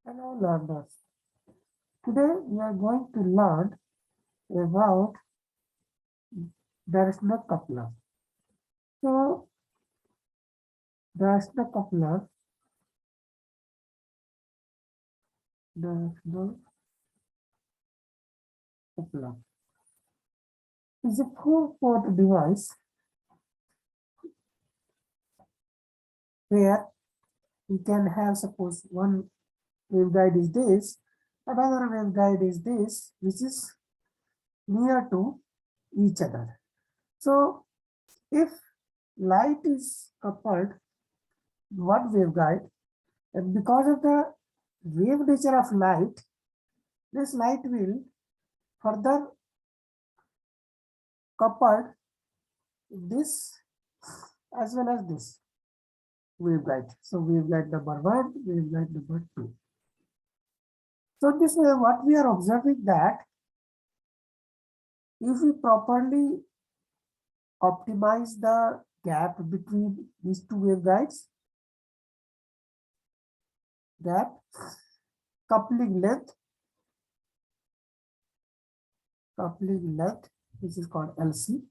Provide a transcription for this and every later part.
Hello learners. Today we are going to learn about directional coupler. So directional coupler, directional coupler is a 4-port device where we can have, suppose, one waveguide is this, another waveguide is this, which is near to each other. So if light is coupled one waveguide, and because of the wave nature of light, this light will further coupled this as well as this waveguide. So waveguide number 1, waveguide number 2. So this way what we are observing that if we properly optimize the gap between these two waveguides, that coupling length, which is called LC,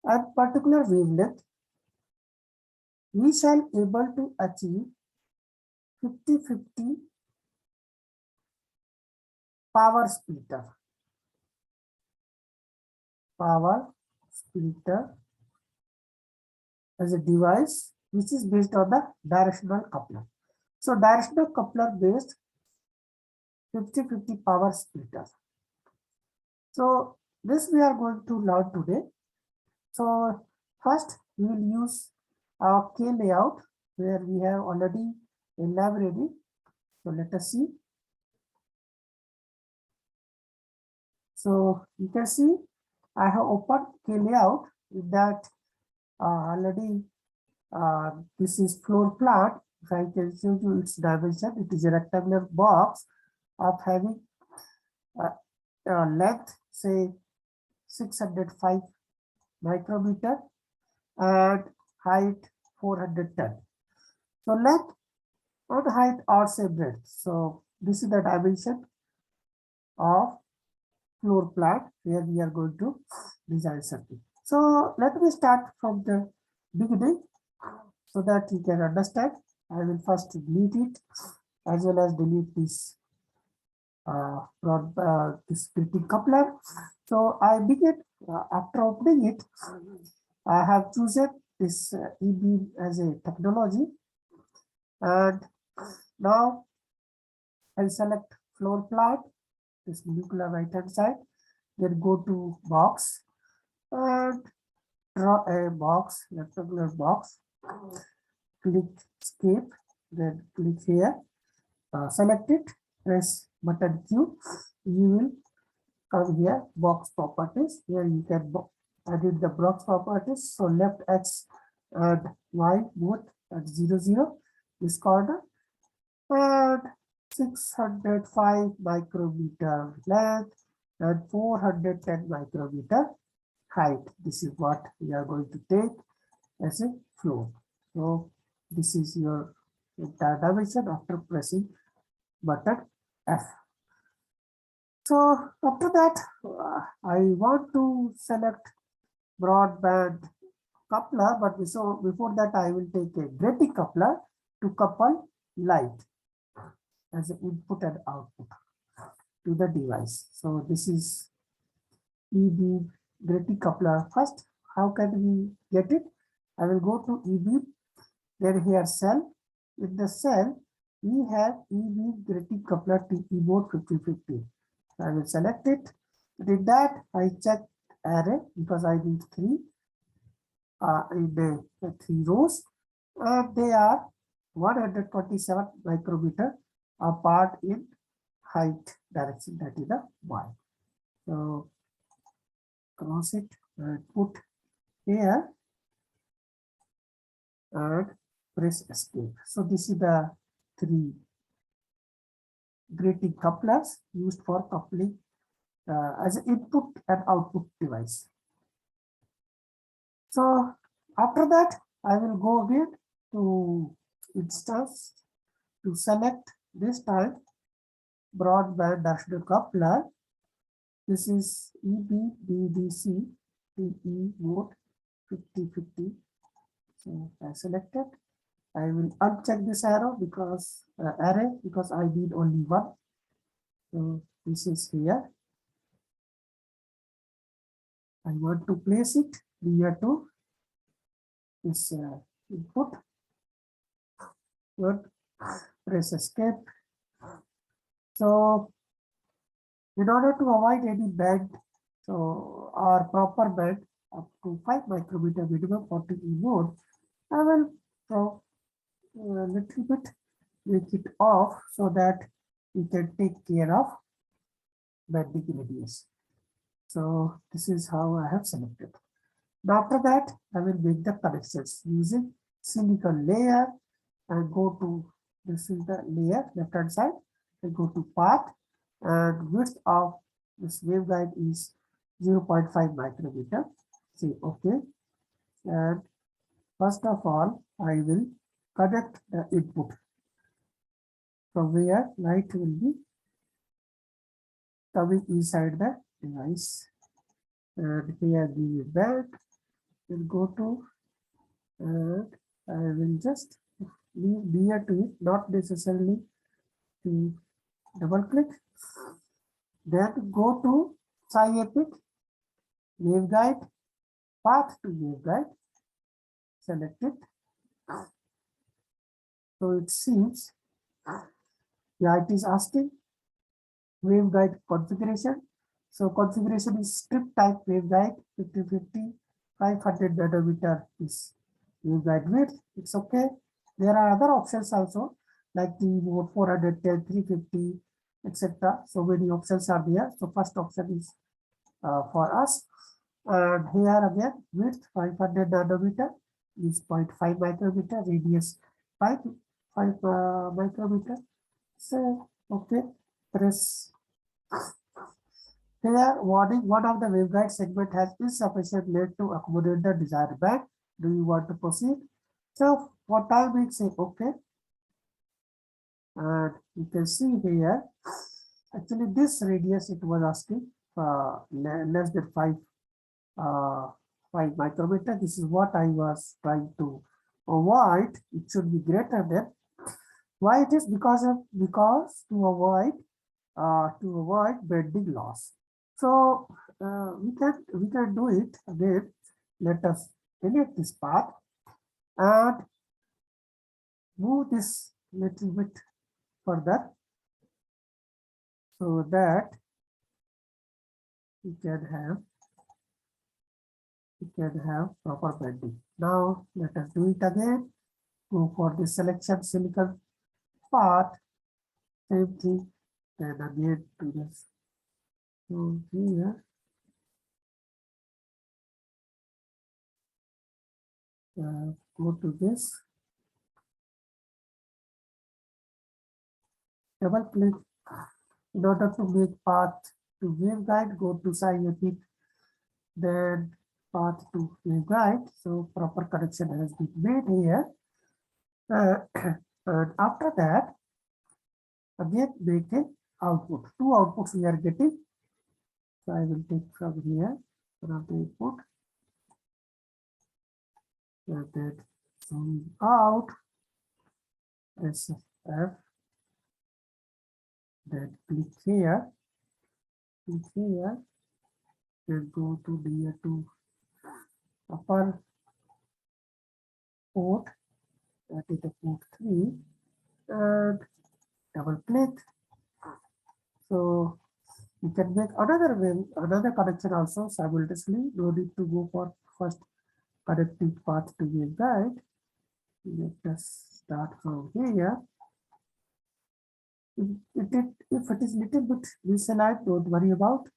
and particular wavelength, we shall able to achieve 50-50 power splitter. Power splitter as a device which is based on the directional coupler. So directional coupler based 50-50 power splitter. So this we are going to learn today. So first we will use our KLayout where we have already a library. So let us see. So you can see I have opened KLayout with that already. This is floor plan. If I can show you its dimension, it is a rectangular box of having length, say 605 micrometer and height 410. So length and height are same breadth. So this is the dimension of floor plan where we are going to design circuit. So let me start from the beginning so that you can understand. I will first delete it as well as delete this this splitting coupler. So I begin after opening it. I have chosen this E-beam as a technology, and now I select floor plan, this nuclear right hand side, then go to box and draw a box, rectangular box, click escape, then click here, select it, press button Q, you will come here, box properties, here you can edit the box properties. So left X and Y both at 0, 0, this corner, and 605 micrometer length and 410 micrometer height. This is what we are going to take as a floor. So this is your entire dimension after pressing button F. So after that, I want to select broadband coupler, but before that I will take a grating coupler to couple light as an input and output to the device. So this is E-beam grating coupler. First, how can we get it? I will go to E-beam, then here cell. In the cell, we have E-beam grating coupler TE mode 50-50. I will select it. With that, I check array because I need 3 in the 3 rows. They are 127 micrometer apart in height direction, that is the Y. So cross it and put here and press escape. So this is the 3 grating couplers used for coupling as an input and output device. So after that, I will go again to instance to select this time broadband directional coupler. This is EBBDC TE mode 50/50. So I selected. I will uncheck this arrow because array because I need only one. So this is here. I want to place it near to this input. Good. Press escape. So in order to avoid any bend, so our proper bend up to 5 micrometer minimum 40 E mode, I will throw a little bit, make it off so that we can take care of bending radius. So this is how I have selected. Now after that, I will make the connections using silicon layer and go to this is the layer left hand side and go to path and width of this waveguide is 0.5 micrometer. Say okay. And first of all, I will connect the input from where light will be coming inside the device. And here give it back. We'll go to and I will just leave near to it, not necessarily to double click. Then go to SiEPIC waveguide, path to waveguide, select it. So it seems, yeah, it is asking waveguide configuration. So configuration is strip type waveguide 50/50, 500 nanometer is waveguide width. It's okay. There are other options also like the mode 410, 350, etc. So many options are there. So first option is for us. And here again width 500 nanometer is 0.5 micrometer, radius 5 micrometer. So okay, press. Here warning, one of the waveguide segment has insufficient length to accommodate the desired band. Do you want to proceed? So for time being say okay. And you can see here, actually this radius it was asking less than 5 micrometer. This is what I was trying to avoid. It should be greater than. Why it is? Because to avoid bending loss. So we can do it again. Let us delete this part and move this little bit further so that we can have proper bending. Now let us do it again. Go for the selection silicon path. Same thing. Then again to this. So here go to this. Double click. In order to make path to waveguide, go to SiEPIC, then path to waveguide. So proper connection has been made here. And after that, again make an output. Two outputs we are getting. So I will take from here one of the input. And then zoom out. Press F. Then click here, then go to near to upper port, that is the port 3, and double click. So you can make another connection also simultaneously. No need to go for first connecting path to waveguide. Let us start from here. If it is little bit misaligned, don't worry about.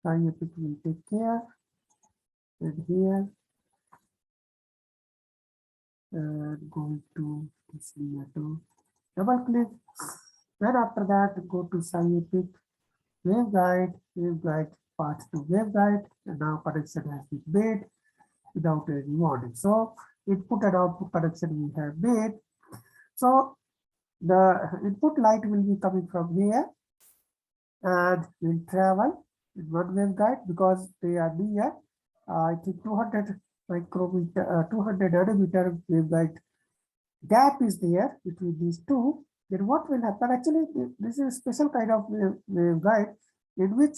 SiEPIC will take care. And here, and going to this layer to double click. Then after that, go to SiEPIC waveguide path to waveguide, and now connection has been made without any warning. So input and output connection we have made. So The input light will be coming from here and will travel in one waveguide because they are near. I think 200 micrometer, 200 nanometer waveguide gap is there between these two. Then what will happen? Actually, this is a special kind of waveguide in which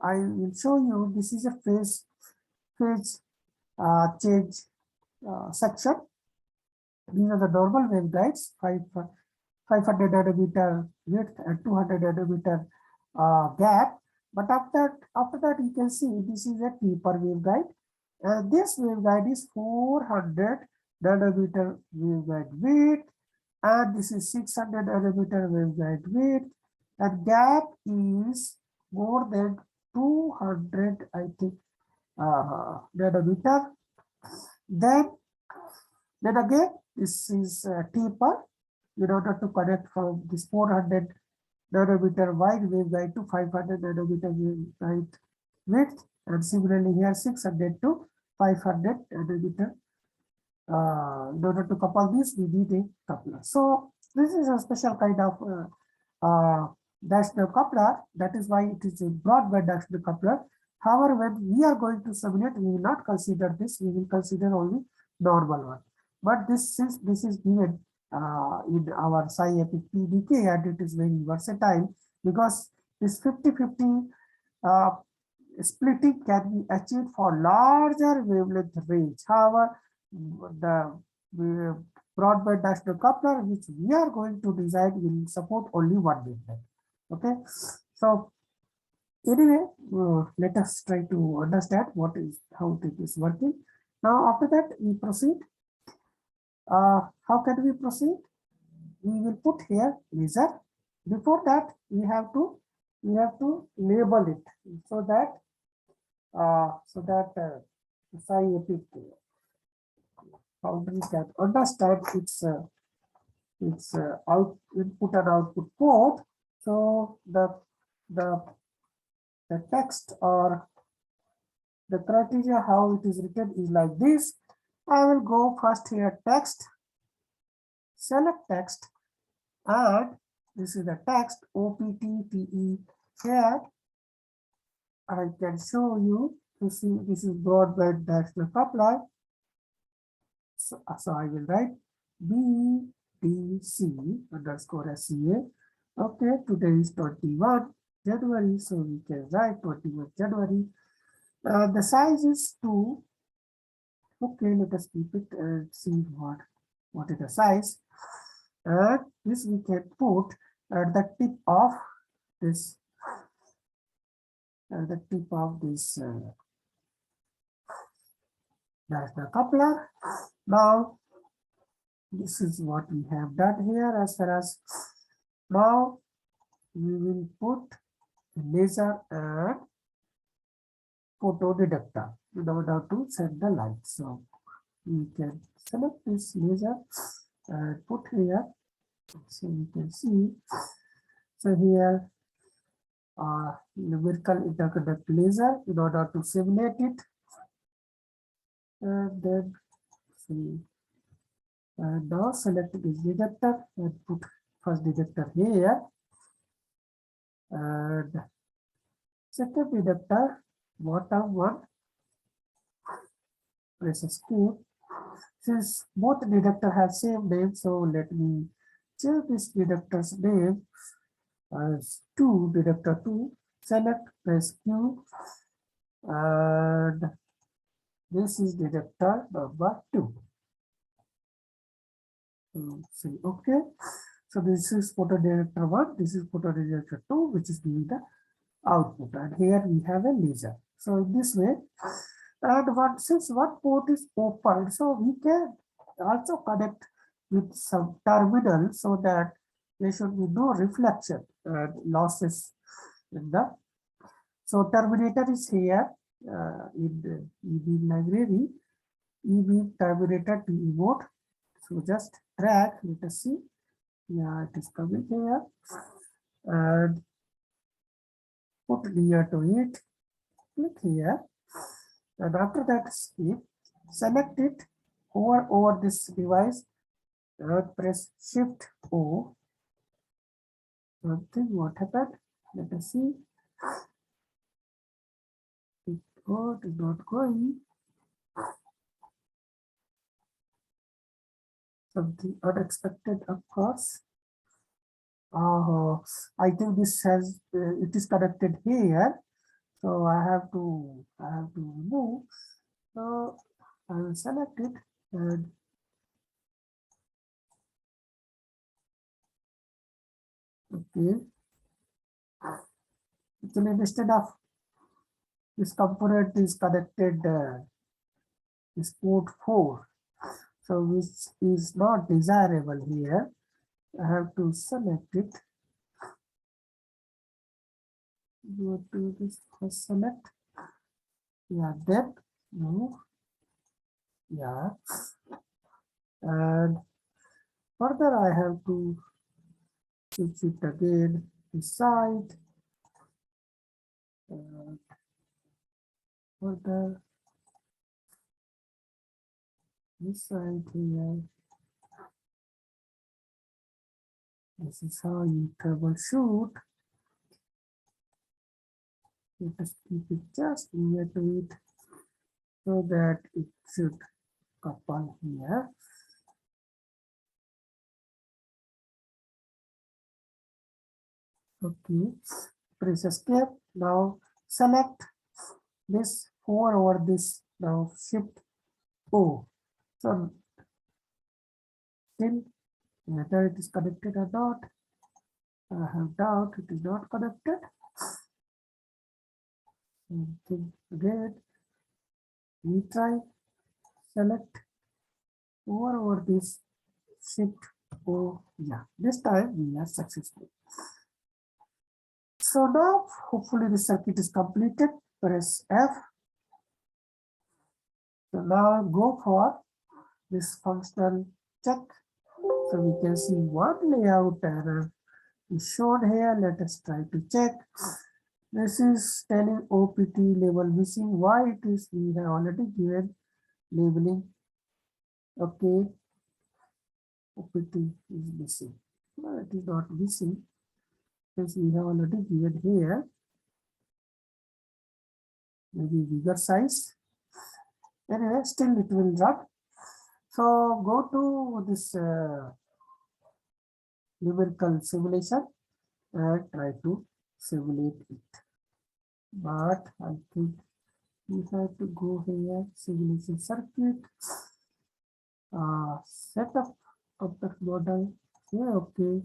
I will show you. This is a phase change section. These are the normal waveguides, 500 nanometer width and 200 nanometer gap. But after that, you can see this is a taper waveguide. And this waveguide is 400 nanometer waveguide width. And this is 600 nanometer waveguide width. And gap is more than 200, I think, nanometer. Then again, this is taper in order to connect from this 400 nanometer wide waveguide to 500 nanometer waveguide width, and similarly here 600 to 500 nanometer. In order to couple this, we need a coupler. So this is a special kind of directional coupler. That is why it is a broadband directional coupler. However, when we are going to simulate, we will not consider this. We will consider only normal one. But since this is given in our SiEPIC pdk, and it is very versatile because this 50-50 splitting can be achieved for larger wavelength range. However, the broadband directional coupler which we are going to design will support only one wavelength. Okay, so anyway, let us try to understand how it is working. Now, after that, we proceed. How can we proceed? We will put here laser. Before that, we have to label it so that SiEPIC foundry can understand its input and output port. So the text or the criteria how it is written is like this. I will go first here text, select text, and this is the text OPTTE here. I can show you to see this is broadband directional coupler. So I will write BDC underscore SCA. Okay, today is 21 January, so we can write 21 January. The size is 2. Okay, let us keep it and see what is the size. And this we can put at the tip of this. At the tip of this directional coupler. Now, this is what we have done here as far as. Now, we will put a laser and photodetector in order to send the light. So we can select this laser and put here. So you can see. So here, Lumerical Interconnect laser in order to simulate it. And then see. And now select this detector and put first detector here. And second detector, bottom one, press escape. Since both detector have same name, so let me change this detector's name as detector 2. Select, press Q, and this is detector number 2. See, okay. So this is photodetector 1, this is photodetector 2, which is giving the output, and here we have a laser. So in this way, and since one port is open, so we can also connect with some terminal so that there should be no reflection and losses in the. So terminator is here in the EB library, EB terminator to mode. So just drag, let us see. Yeah, it is coming here. And put near to it, click here. And after that, select it, hover over this device, and press Shift O Something, what happened? Let us see. It is not going. Something unexpected, of course. I think this has it is connected here, so I have to remove. So I will select it and okay. Actually, instead of this component is connected is port 4, so which is not desirable here. I have to select it. Go to this first select. Yeah, then move. Yeah, and further I have to switch it again to side. And further this side here. This is how you troubleshoot. Let us keep it just near to it so that it should couple here. Okay, press escape. Now select this 4 over this. Now shift O. So still whether it is connected or not, I have doubt it is not connected. Something again. Retry. Select 4 over this. Shift O. Yeah, this time we are successful. So now hopefully the circuit is completed. Press F. So now go for this functional check. So we can see one layout error is shown here. Let us try to check. This is telling OPT label missing. Why it is? We have already given labeling. Okay, OPT is missing. No, it is not missing because we have already given here. Maybe bigger size. Anyway, still it will run. So go to this numerical simulation and try to simulate it. But I think we have to go here, simulation circuit, setup complex model. Yeah, okay.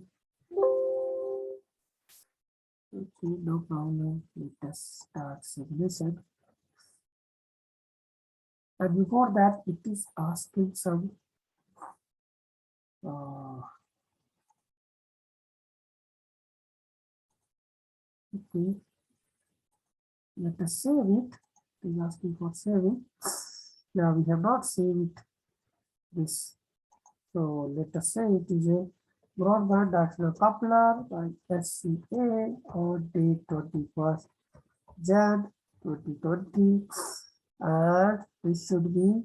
Okay, no problem. Let us start simulation. And before that, it is asking some okay. Let us save it. It is asking for saving. Now we have not saved this. So let us say it is a broadband directional coupler by SCA on date 21st Jan 2020, and this should be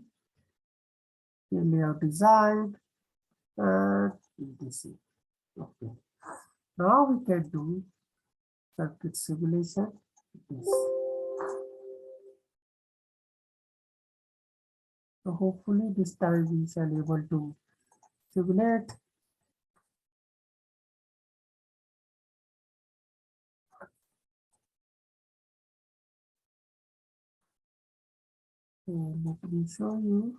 KLayout design and ETC. Okay. Now we can do circuit simulation. So hopefully this time we shall be able to simulate. So let me show you.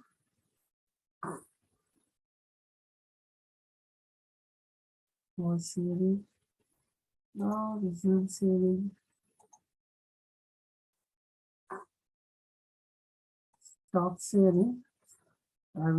For sharing. Now resume sharing. Stop sharing. I will